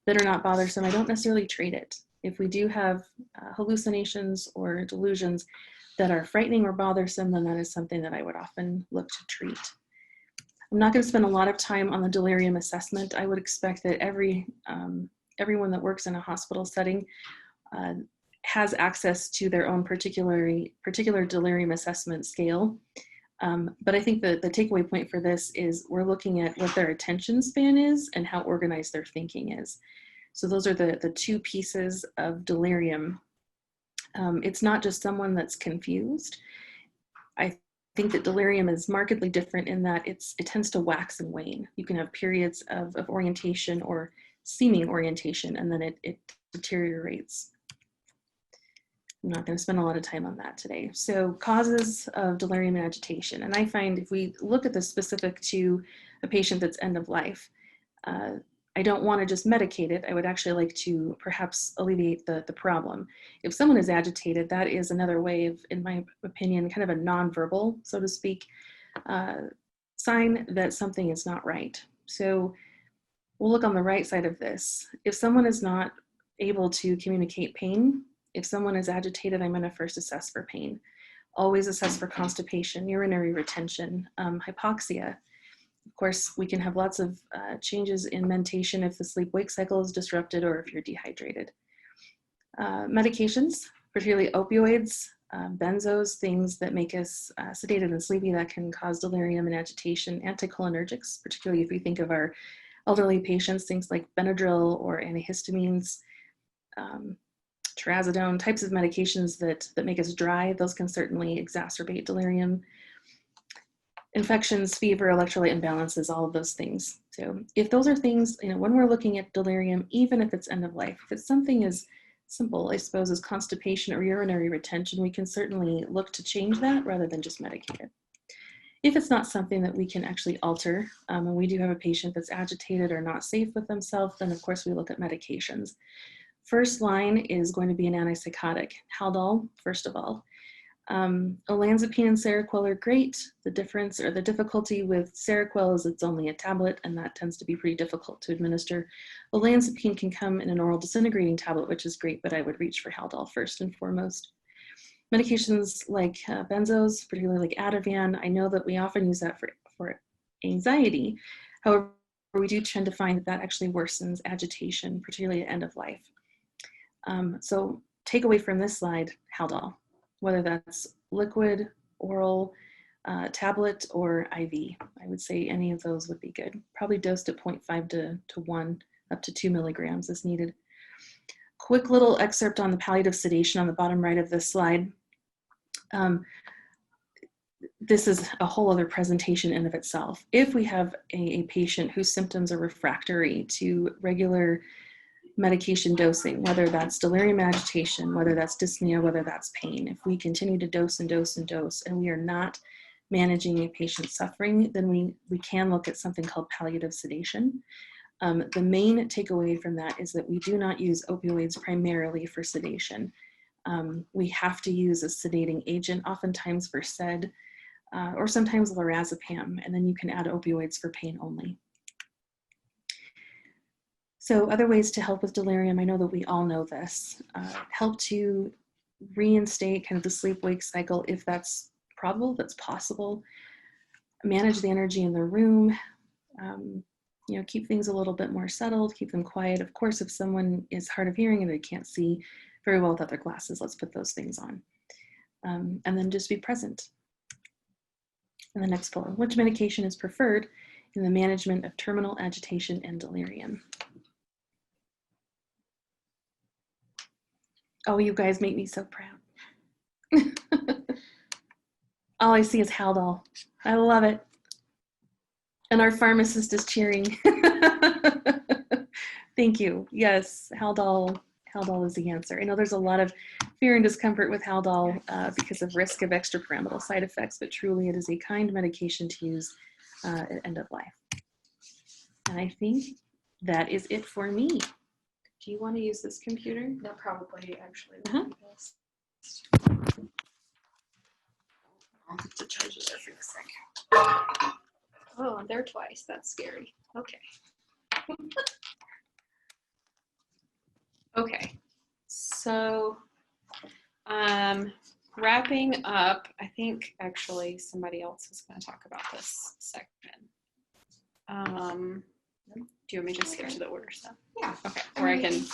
that are not bothersome, I don't necessarily treat it. If we do have hallucinations or delusions that are frightening or bothersome, then that is something that I would often look to treat. I'm not going to spend a lot of time on the delirium assessment. I would expect that everyone that works in a hospital setting has access to their own particular delirium assessment scale. But I think the takeaway point for this is we're looking at what their attention span is and how organized their thinking is. So those are the two pieces of delirium. It's not just someone that's confused. I think that delirium is markedly different in that it tends to wax and wane. You can have periods of orientation or seeming orientation, and then it deteriorates. I'm not going to spend a lot of time on that today. So causes of delirium and agitation. And I find if we look at this specific to a patient that's end of life, I don't want to just medicate it. I would actually like to perhaps alleviate the problem. If someone is agitated, that is another way of, in my opinion, kind of a nonverbal, so to speak, sign that something is not right. So we'll look on the right side of this. If someone is not able to communicate pain, if someone is agitated, I'm going to first assess for pain. Always assess for constipation, urinary retention, hypoxia. Of course, we can have lots of changes in mentation if the sleep-wake cycle is disrupted or if you're dehydrated. Medications, particularly opioids, benzos, things that make us sedated and sleepy that can cause delirium and agitation, anticholinergics, particularly if we think of our elderly patients, things like Benadryl or antihistamines, trazodone, types of medications that make us dry, those can certainly exacerbate delirium. Infections, fever, electrolyte imbalances, all of those things. So if those are things, when we're looking at delirium, even if it's end of life, if it's something as simple, I suppose, as constipation or urinary retention, we can certainly look to change that rather than just medicate it. If it's not something that we can actually alter, and we do have a patient that's agitated or not safe with themselves, then of course we look at medications. First line is going to be an antipsychotic, Haldol, first of all. Olanzapine and Seroquel are great. The difference or the difficulty with Seroquel is it's only a tablet, and that tends to be pretty difficult to administer. Olanzapine can come in an oral disintegrating tablet, which is great, but I would reach for Haldol first and foremost. Medications like benzos, particularly like Ativan, I know that we often use that for anxiety. However, we do tend to find that actually worsens agitation, particularly at end of life. So take away from this slide, Haldol, whether that's liquid, oral, tablet, or IV. I would say any of those would be good. Probably dosed at 0.5 to 1, up to 2 milligrams is needed. Quick little excerpt on the palliative sedation on the bottom right of this slide. This is a whole other presentation in of itself. If we have a patient whose symptoms are refractory to regular medication dosing, whether that's delirium agitation, whether that's dyspnea, whether that's pain, if we continue to dose and dose and dose and we are not managing a patient's suffering, then we can look at something called palliative sedation. The main takeaway from that is that we do not use opioids primarily for sedation. We have to use a sedating agent, oftentimes for SED, or sometimes lorazepam, and then you can add opioids for pain only. So other ways to help with delirium, I know that we all know this, help to reinstate kind of the sleep-wake cycle if that's probable, that's possible, manage the energy in the room, keep things a little bit more settled, keep them quiet. Of course, if someone is hard of hearing and they can't see very well without their glasses, let's put those things on. And then just be present. And the next bullet, which medication is preferred in the management of terminal agitation and delirium? Oh, you guys make me so proud. All I see is Haldol. I love it. And our pharmacist is cheering. Thank you. Yes, Haldol is the answer. I know there's a lot of fear and discomfort with Haldol because of risk of extrapyramidal side effects, but truly it is a kind medication to use at end of life. And I think that is it for me. Do you want to use this computer? No, probably actually. I'll have to charge it there for a second. Oh, I'm there twice. That's scary. Okay. Okay, so wrapping up, I think actually somebody else is going to talk about this section. Do you want me to just skip to the order stuff? Yeah. Okay, or I can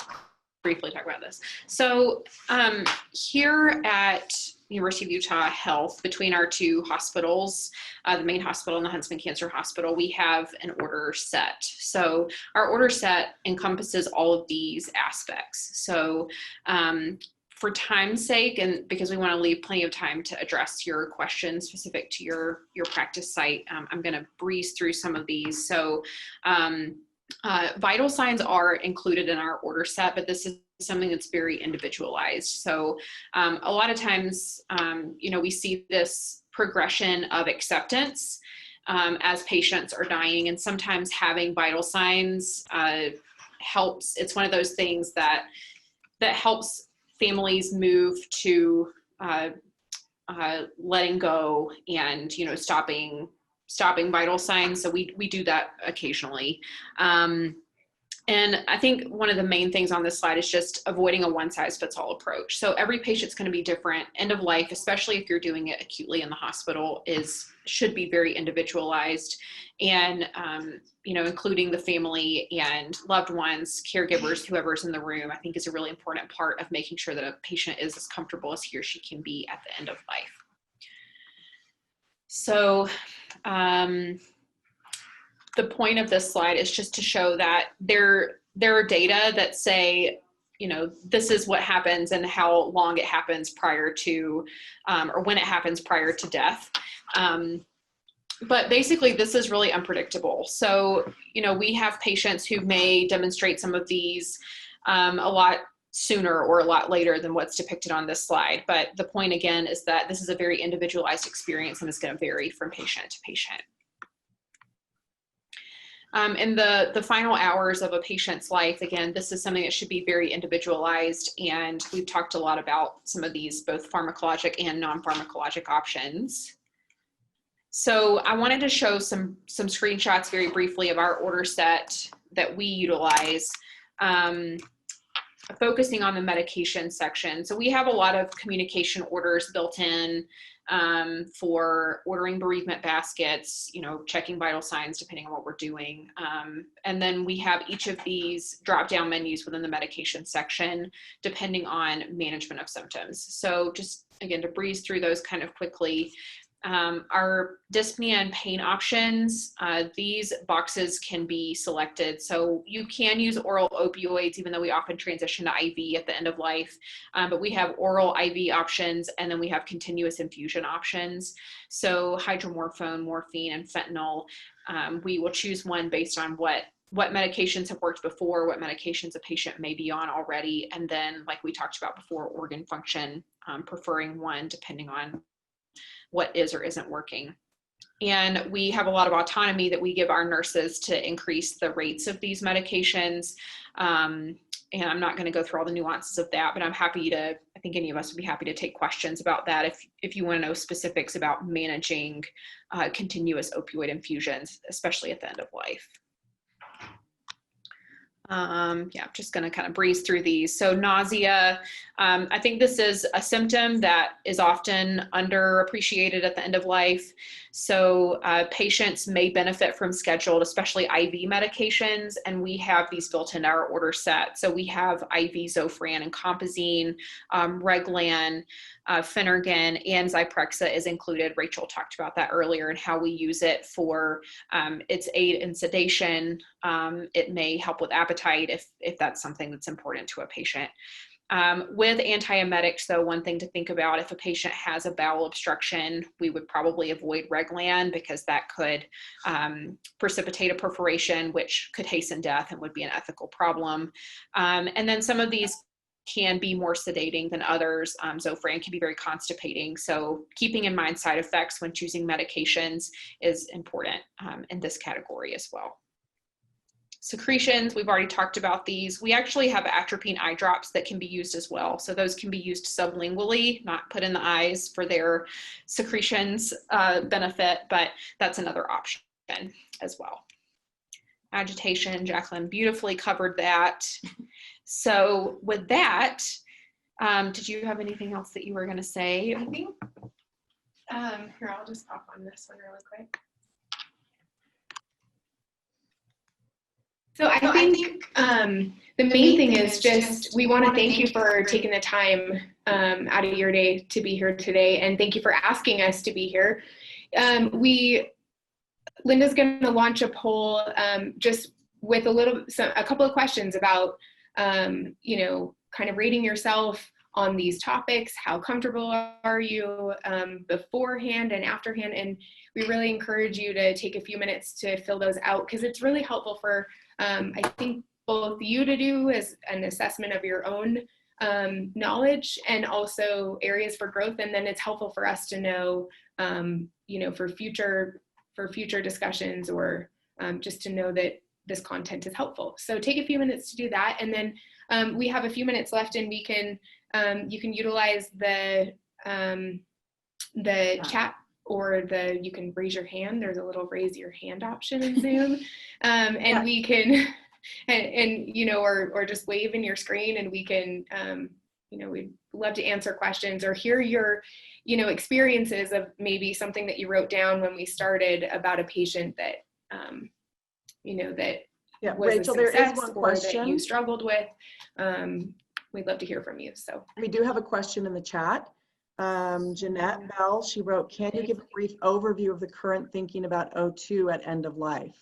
briefly talk about this. So here at University of Utah Health, between our two hospitals, the main hospital and the Huntsman Cancer Hospital, we have an order set. So our order set encompasses all of these aspects. So for time's sake, and because we want to leave plenty of time to address your questions specific to your practice site, I'm going to breeze through some of these. So vital signs are included in our order set, but this is something that's very individualized. So a lot of times, we see this progression of acceptance as patients are dying. And sometimes having vital signs helps. It's one of those things that helps families move to letting go and, stopping vital signs. So we do that occasionally. And I think one of the main things on this slide is just avoiding a one-size-fits-all approach. So every patient's going to be different. End of life, especially if you're doing it acutely in the hospital, should be very individualized, and including the family and loved ones, caregivers, whoever's in the room, I think is a really important part of making sure that a patient is as comfortable as he or she can be at the end of life. So the point of this slide is just to show that there are data that say, this is what happens and how long it happens prior to, or when it happens prior to death. But basically this is really unpredictable. So, we have patients who may demonstrate some of these a lot sooner or a lot later than what's depicted on this slide. But the point again is that this is a very individualized experience and it's going to vary from patient to patient. In the final hours of a patient's life, again, this is something that should be very individualized, and we've talked a lot about some of these, both pharmacologic and non-pharmacologic options. So I wanted to show some screenshots very briefly of our order set that we utilize, focusing on the medication section. So we have a lot of communication orders built in for ordering bereavement baskets, checking vital signs depending on what we're doing. And then we have each of these drop-down menus within the medication section, depending on management of symptoms. So just, again, to breeze through those kind of quickly, our dyspnea and pain options, these boxes can be selected. So you can use oral opioids, even though we often transition to IV at the end of life. But we have oral IV options, and then we have continuous infusion options. So hydromorphone, morphine, and fentanyl, we will choose one based on what medications have worked before, what medications a patient may be on already. And then, like we talked about before, organ function, preferring one depending on what is or isn't working. And we have a lot of autonomy that we give our nurses to increase the rates of these medications. And I'm not going to go through all the nuances of that, but I'm happy to, I think any of us would be happy to take questions about that if you want to know specifics about managing continuous opioid infusions, especially at the end of life. I'm just going to kind of breeze through these. So nausea, I think this is a symptom that is often underappreciated at the end of life. So patients may benefit from scheduled, especially IV medications, and we have these built into our order set. So we have IV Zofran and Compazine, Reglan, Phenergan, and Zyprexa is included. Rachel talked about that earlier and how we use it for its aid in sedation. It may help with appetite if that's something that's important to a patient. With antiemetics, though, one thing to think about, if a patient has a bowel obstruction, we would probably avoid Reglan because that could precipitate a perforation, which could hasten death and would be an ethical problem. And then some of these can be more sedating than others. Zofran can be very constipating. So keeping in mind side effects when choosing medications is important in this category as well. Secretions, we've already talked about these. We actually have atropine eye drops that can be used as well. So those can be used sublingually, not put in the eyes for their secretions benefit, but that's another option as well. Agitation, Jaclyn beautifully covered that. So with that, did you have anything else that you were going to say? I think, here, I'll just pop on this one really quick. So I think the main thing is just, we want to thank you for taking the time out of your day to be here today, and thank you for asking us to be here. Linda's going to launch a poll just with a couple of questions about, kind of rating yourself on these topics. How comfortable are you beforehand and afterhand? And we really encourage you to take a few minutes to fill those out, because it's really helpful for, I think, both you to do as an assessment of your own knowledge and also areas for growth. And then it's helpful for us to know, for future future discussions, or just to know that this content is helpful. So take a few minutes to do that. And then we have a few minutes left, and we can, you can utilize the chat, or you can raise your hand. There's a little raise your hand option in Zoom. And we can, and you know, or just wave in your screen, and we can, you know, we'd love to answer questions or hear your, you know, experiences of maybe something that you wrote down when we started about a patient that, you know, that was Rachel, a there is success one or that question you struggled with. We'd love to hear from you. So we do have a question in the chat. Jeanette Bell, she wrote, can you give a brief overview of the current thinking about O2 at end of life?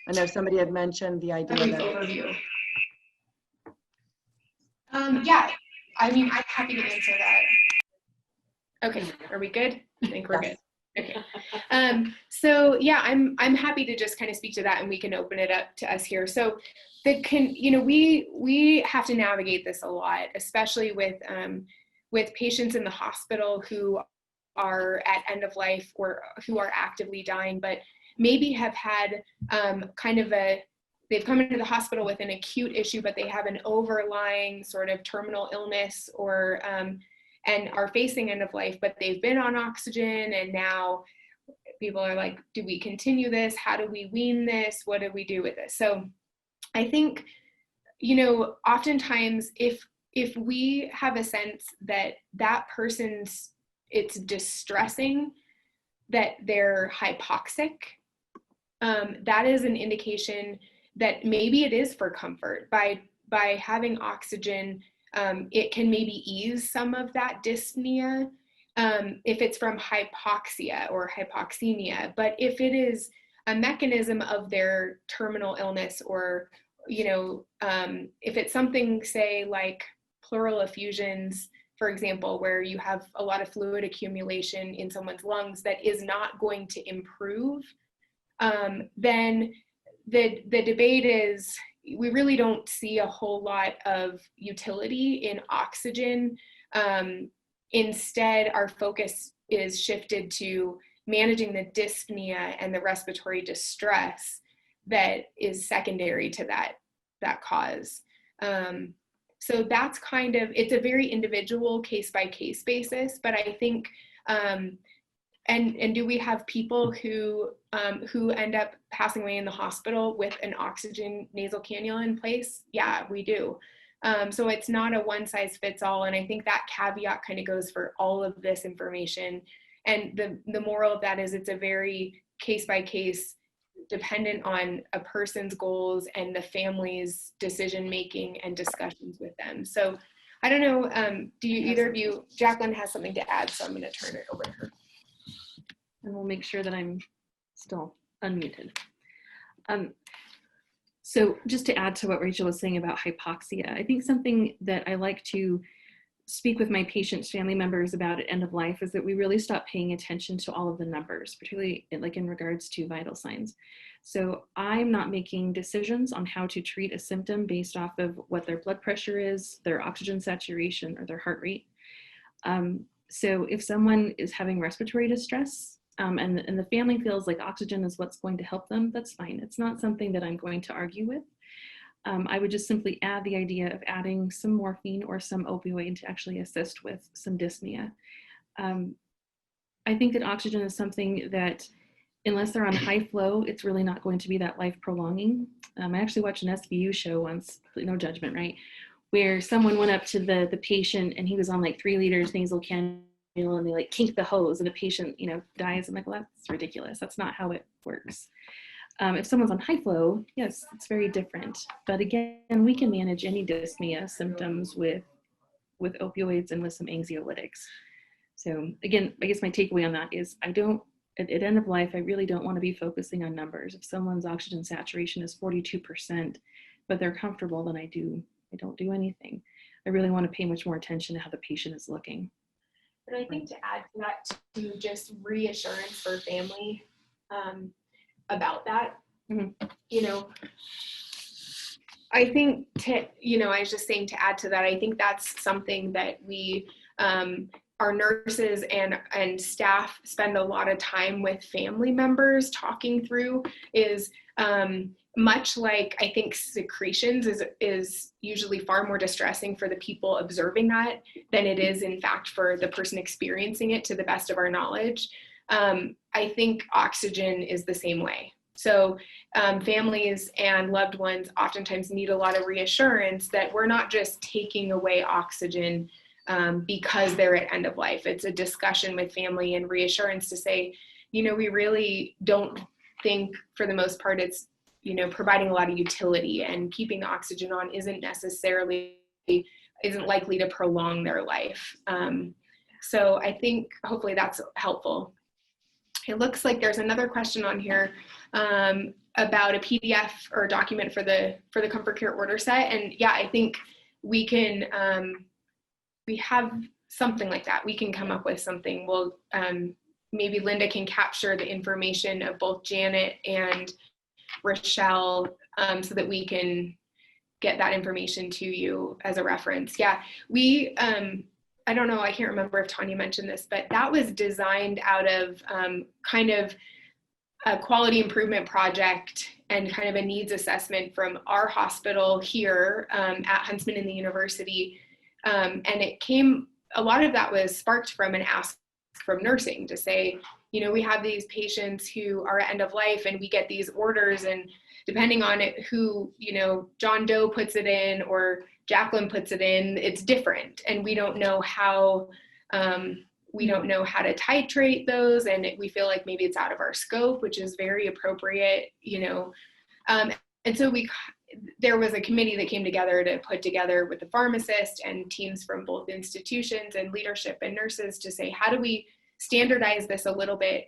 I know somebody had mentioned the idea that overview. Yeah, I mean, I'm happy to answer that. Okay, are we good? I think we're good. Okay. So yeah, I'm happy to just kind of speak to that, and we can open it up to us here. So you know, we have to navigate this a lot, especially with patients in the hospital who are at end of life or who are actively dying, but maybe have had they've come into the hospital with an acute issue, but they have an overlying sort of terminal illness, or and are facing end of life, but they've been on oxygen, and now people are like, do we continue this? How do we wean this? What do we do with this? So I think, you know, oftentimes if we have a sense that that person's, it's distressing that they're hypoxic, that is an indication that maybe it is for comfort. By having oxygen, it can maybe ease some of that dyspnea if it's from hypoxia or hypoxemia. But if it is a mechanism of their terminal illness, or, you know, if it's something, say, like pleural effusions, for example, where you have a lot of fluid accumulation in someone's lungs that is not going to improve, then the debate is, we really don't see a whole lot of utility in oxygen. Instead, our focus is shifted to managing the dyspnea and the respiratory distress that is secondary to that cause. So that's kind of, it's a very individual case-by-case basis, but I think, and do we have people who end up passing away in the hospital with an oxygen nasal cannula in place? Yeah, we do. So it's not a one-size-fits-all, and I think that caveat kind of goes for all of this information. And the moral of that is, it's a very case-by-case, dependent on a person's goals and the family's decision-making and discussions with them. So I don't know, do either of you, Jaclyn has something to add, so I'm going to turn it over to her. And we'll make sure that I'm still unmuted. So just to add to what Rachel was saying about hypoxia, I think something that I like to speak with my patients' family members about at end of life is that we really stop paying attention to all of the numbers, particularly like in regards to vital signs. So I'm not making decisions on how to treat a symptom based off of what their blood pressure is, their oxygen saturation, or their heart rate. So if someone is having respiratory distress, and the family feels like oxygen is what's going to help them, that's fine. It's not something that I'm going to argue with. I would just simply add the idea of adding some morphine or some opioid to actually assist with some dyspnea. I think that oxygen is something that, unless they're on high flow, it's really not going to be that life prolonging. I actually watched an SVU show once, no judgment, right? Where someone went up to the patient and he was on like 3 liters nasal cannula, and they like kinked the hose and the patient, you know, dies. I'm like, well, that's ridiculous. That's not how it works. If someone's on high flow, yes, it's very different. But again, we can manage any dyspnea symptoms with opioids and with some anxiolytics. So again, I guess my takeaway on that is at end of life, I really don't want to be focusing on numbers. If someone's oxygen saturation is 42%, but they're comfortable, then I don't do anything. I really want to pay much more attention to how the patient is looking. And I think to add to that, to just reassurance for family about that, you know, I think I was just saying, to add to that, I think that's something that we our nurses and staff spend a lot of time with family members talking through is much like I think secretions is usually far more distressing for the people observing that than it is in fact for the person experiencing it to the best of our knowledge. I think oxygen is the same way. So families and loved ones oftentimes need a lot of reassurance that we're not just taking away oxygen because they're at end of life. It's a discussion with family and reassurance to say, you know, we really don't think for the most part it's, you know, providing a lot of utility, and keeping the oxygen on isn't likely to prolong their life. So I think hopefully that's helpful. It looks like there's another question on here about a PDF or a document for the comfort care order set. And yeah, I think we can, we have something like that. We can come up with something. We'll, maybe Linda can capture the information of both Janet and Rochelle so that we can get that information to you as a reference. Yeah, we, I don't know, I can't remember if Tonya mentioned this, but that was designed out of kind of a quality improvement project and kind of a needs assessment from our hospital here at Huntsman and the university. And it came, a lot of that was sparked from an ask from nursing to say, you know, we have these patients who are at end of life and we get these orders, and depending on it, who, you know, John Doe puts it in or Jaclyn puts it in, it's different. And we don't know how, to titrate those. And we feel like maybe it's out of our scope, which is very appropriate, you know. And so there was a committee that came together to put together with the pharmacist and teams from both institutions and leadership and nurses to say, how do we standardize this a little bit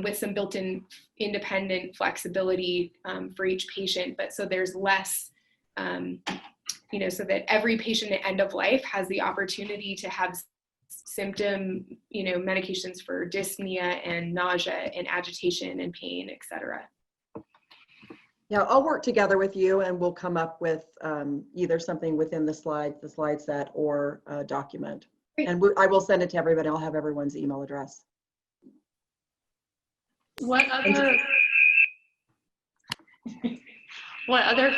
with some built-in independent flexibility for each patient, but so there's less, you know, so that every patient at end of life has the opportunity to have symptom, you know, medications for dyspnea and nausea and agitation and pain, et cetera. Yeah, I'll work together with you and we'll come up with either something within the slide set, or a document. Great. And I will send it to everybody. I'll have everyone's email address. What other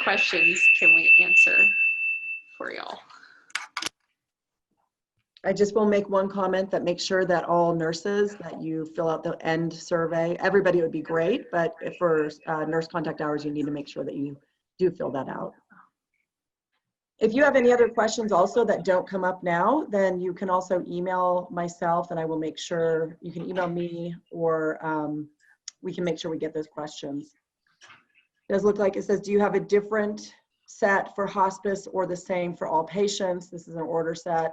questions can we answer for y'all? I just will make one comment that make sure that all nurses that you fill out the end survey, everybody would be great, but if for nurse contact hours, you need to make sure that you do fill that out. If you have any other questions also that don't come up now, then you can also email myself and I will make sure you can email me, or we can make sure we get those questions. It does look like it says, do you have a different set for hospice or the same for all patients? This is an order set.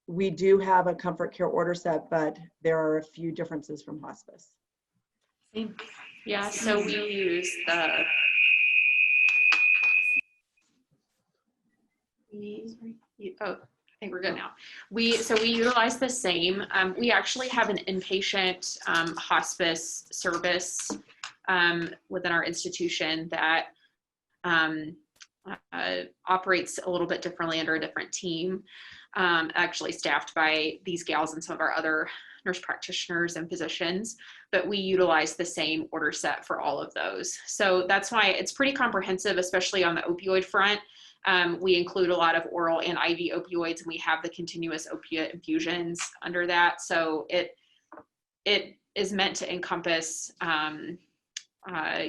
We do have a comfort care order set, but there are a few differences from hospice. Yeah, so we use the, I think we're good now. So we utilize the same. We actually have an inpatient hospice service within our institution that operates a little bit differently under a different team, actually staffed by these gals and some of our other nurse practitioners and physicians, but we utilize the same order set for all of those. So that's why it's pretty comprehensive, especially on the opioid front. We include a lot of oral and IV opioids, and we have the continuous opiate infusions under that. So it is meant to encompass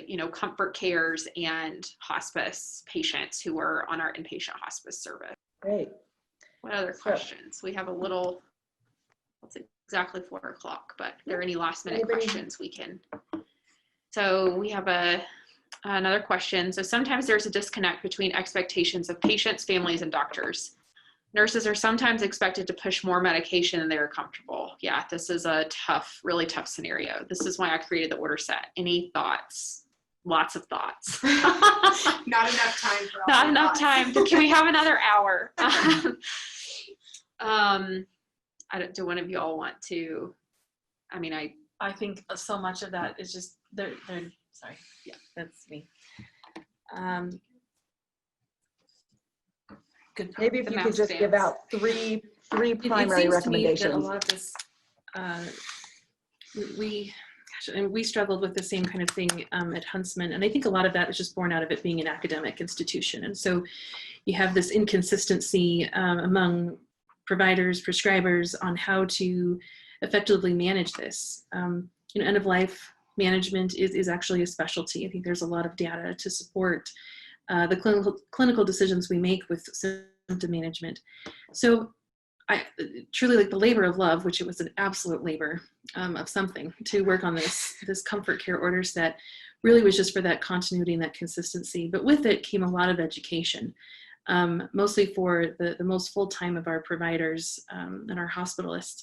you know, comfort cares and hospice patients who are on our inpatient hospice service. Great. What other questions? We have a little, it's exactly 4 o'clock, but if there are any last minute questions, we can. So we have another question. So sometimes there's a disconnect between expectations of patients, families, and doctors. Nurses are sometimes expected to push more medication than they're comfortable. Yeah, this is a tough, really tough scenario. This is why I created the order set. Any thoughts? Lots of thoughts. Not enough time for all Not enough time. Can we have another hour? Do one of you all want to? I mean, I think so much of that is just they're sorry. Yeah, that's me. Good. Maybe if you could just give out three three It primary seems to me that a recommendations. lot of this, we struggled with the same kind of thing at Huntsman, and I think a lot of that is just born out of it being an academic institution. And so you have this inconsistency among providers, prescribers on how to effectively manage this. End of life management is actually a specialty. I think there's a lot of data to support the clinical decisions we make with symptom management. So I truly, like, the labor of love, which it was an absolute labor of something to work on this comfort care order set, really was just for that continuity and that consistency. But with it came a lot of education, mostly for the most full-time of our providers and our hospitalists,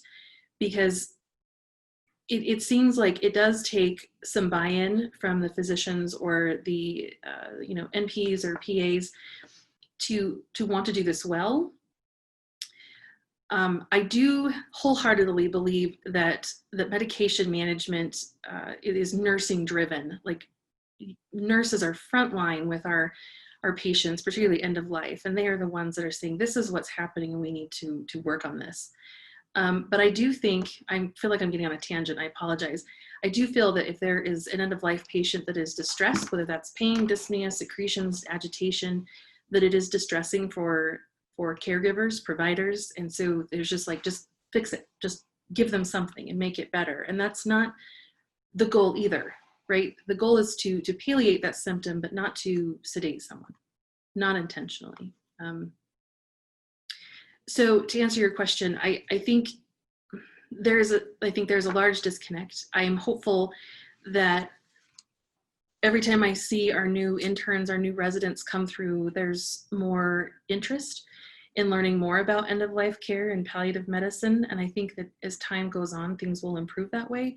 because it seems like it does take some buy-in from the physicians or the NPs or PAs to want to do this well. I do wholeheartedly believe that medication management it is nursing driven. Like, nurses are frontline with our patients, particularly end of life, and they are the ones that are saying, this is what's happening and we need to work on this. But I do think, I feel like I'm getting on a tangent, I apologize. I do feel that if there is an end of life patient that is distressed, whether that's pain, dyspnea, secretions, agitation, that it is distressing for caregivers, providers. And so there's just fix it, just give them something and make it better. And that's not the goal either, right? The goal is to palliate that symptom, but not to sedate someone, not intentionally. So to answer your question, I think there's a large disconnect. I am hopeful that every time I see our new interns, our new residents come through, there's more interest in learning more about end-of-life care and palliative medicine. And I think that as time goes on, things will improve that way.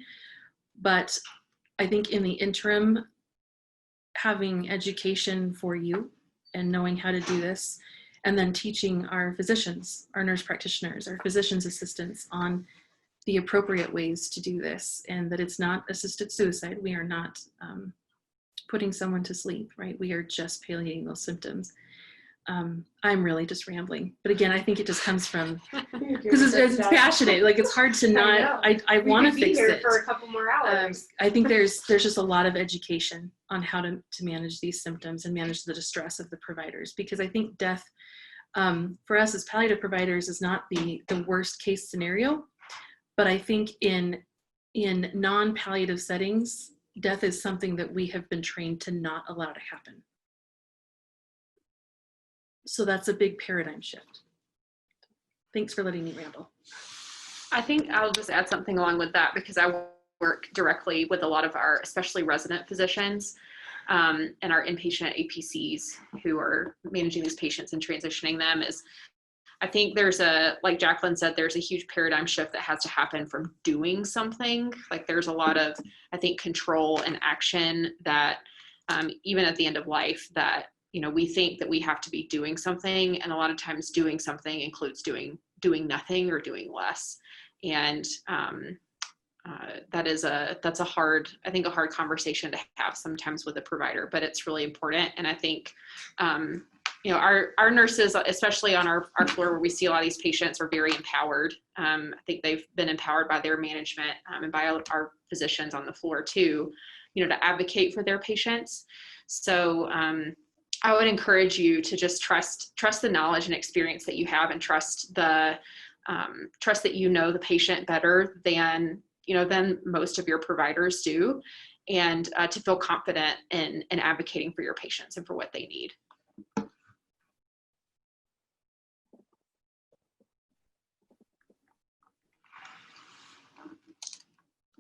But I think in the interim, having education for you and knowing how to do this, and then teaching our physicians, our nurse practitioners, our physician's assistants on the appropriate ways to do this, and that it's not assisted suicide. We are not putting someone to sleep, right? We are just palliating those symptoms. I'm really just rambling, but again, I think it just comes from, because it's passionate. Like, it's hard to not, I want to fix it. For a couple more hours. I think there's just a lot of education on how to manage these symptoms and manage the distress of the providers, because I think death for us as palliative providers is not the worst case scenario, but I think in non-palliative settings, death is something that we have been trained to not allow to happen. So that's a big paradigm shift. Thanks for letting me ramble. I think I'll just add something along with that, because I work directly with a lot of our, especially resident physicians and our inpatient APCs who are managing these patients and transitioning them. I think there's like Jaclyn said, there's a huge paradigm shift that has to happen from doing something. Like, there's a lot of, I think, control and action that even at the end of life that, we think that we have to be doing something. And a lot of times doing something includes doing nothing or doing less. And that's a hard conversation to have sometimes with a provider, but it's really important. And I think, our nurses, especially on our floor where we see a lot of these patients, are very empowered. I think they've been empowered by their management and by our physicians on the floor too, to advocate for their patients. So I would encourage you to just trust the knowledge and experience that you have, and trust that the patient better than most of your providers do, and to feel confident in advocating for your patients and for what they need.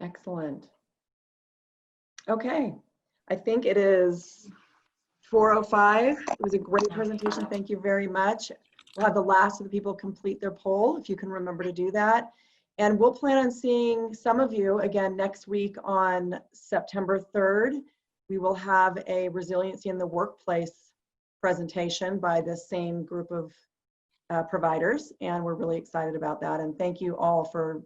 Excellent. Okay, I think it is 4:05. It was a great presentation. Thank you very much. We'll have the last of the people complete their poll, if you can remember to do that. And we'll plan on seeing some of you again next week on September 3rd. We will have a resiliency in the workplace presentation by the same group of providers, and we're really excited about that. And thank you all for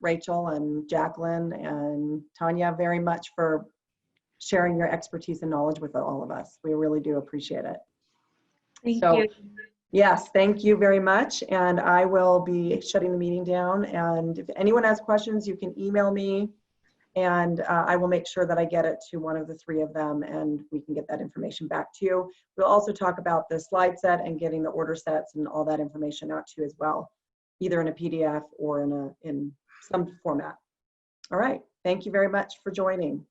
Rachel and Jaclyn and Tonya very much for sharing your expertise and knowledge with all of us. We really do appreciate it. Thank So, you. Yes, thank you very much. And I will be shutting the meeting down. And if anyone has questions, you can email me, and I will make sure that I get it to one of the three of them, and we can get that information back to you. We'll also talk about the slide set and getting the order sets and all that information out to you as well, either in a PDF or in some format. All right. Thank you very much for joining.